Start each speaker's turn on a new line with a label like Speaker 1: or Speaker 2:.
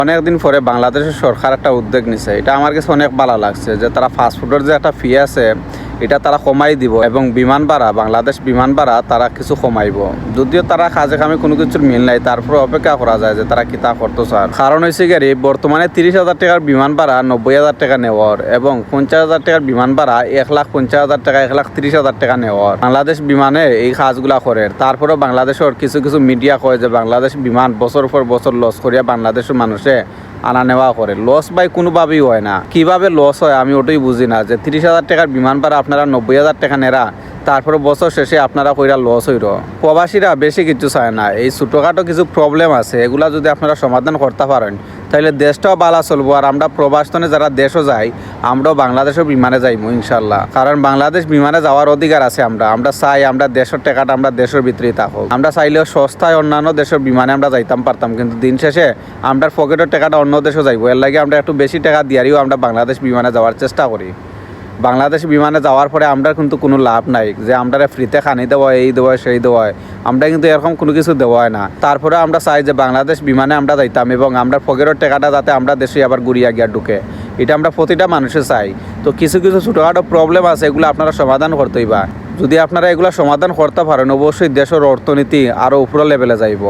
Speaker 1: অনেকদিন পরে বাংলাদেশের সরকার একটা উদ্যোগ নিছে, এটা আমার কাছে অনেক ভালো লাগছে যে তারা ফাস্টফুডের যে একটা ফি আছে এটা তারা কমাই দিব এবং বিমান ভাড়া বাংলাদেশ বিমান ভাড়া তারা কিছু কমাইব। যদিও তারা কাজে কামে কোনো কিছুর মিল নাই, তারপরে অপেক্ষা করা যায় যে তারা কিতা করতে চায়। কারণ হয়েছে গাড়ি বর্তমানে 30,000 টাকার বিমান ভাড়া 90,000 টাকা নেওয়ার এবং 50,000 টাকার বিমান ভাড়া 1,50,000 টাকা 1,30,000 টাকা নেওয়ার বাংলাদেশ বিমানে এই কাজগুলা করে। তারপরেও বাংলাদেশের কিছু কিছু মিডিয়া কয় যে বাংলাদেশ বিমান বছর পর বছর লস করিয়া বাংলাদেশের মানুষে আনা নেওয়া করে। লস বাই কোনোভাবেই হয় না, কিভাবে লস হয় আমি ওটাই বুঝি না। যে 30,000 টাকার বিমান ভাড়া আপনারা 90,000 টাকা নেরা, তারপরে বছর শেষে আপনারা কইরা লস হইল। প্রবাসীরা বেশি কিছু চায় না, এই ছোটোখাটো কিছু প্রবলেম আছে এগুলা যদি আপনারা সমাধান করতে পারেন তাহলে দেশটাও ভালো চলবো। আর আমরা প্রবাসনে যারা দেশও যাই আমরাও বাংলাদেশের বিমানে যাইমু ইনশাল্লাহ, কারণ বাংলাদেশ বিমানে যাওয়ার অধিকার আছে। আমরা চাই আমরা দেশের টাকাটা আমরা দেশের ভিতরেই থাকুক। আমরা চাইলেও সস্তায় অন্যান্য দেশের বিমানে আমরা যাইতাম পারতাম, কিন্তু দিন শেষে আমরা পকেটের টাকাটা অন্য দেশে যাইবো। এর লাগে আমরা একটু বেশি টাকা দিয়ারিও আমরা বাংলাদেশ বিমানে যাওয়ার চেষ্টা করি। বাংলাদেশ বিমানে যাওয়ার পরে আমরা কিন্তু কোনো লাভ নাই যে আমরা ফ্রিতে খানি দেওয়া এই দেওয়া সেই দেওয়ায়, আমরা কিন্তু এরকম কোনো কিছু দেওয়া হয় না। তারপরে আমরা চাই যে বাংলাদেশ বিমানে আমরা যাইতাম এবং আমরা পকেটের টাকাটা যাতে আমরা দেশে আবার ঘুরিয়া গিয়া ঢুকে, এটা আমরা প্রতিটা মানুষে চাই। তো কিছু কিছু ছোটোখাটো প্রবলেম আছে এগুলো আপনারা সমাধান করতেই বা, যদি আপনারা এগুলো সমাধান করতে পারেন অবশ্যই দেশের অর্থনীতি আরও উপর লেভেলে যাইব।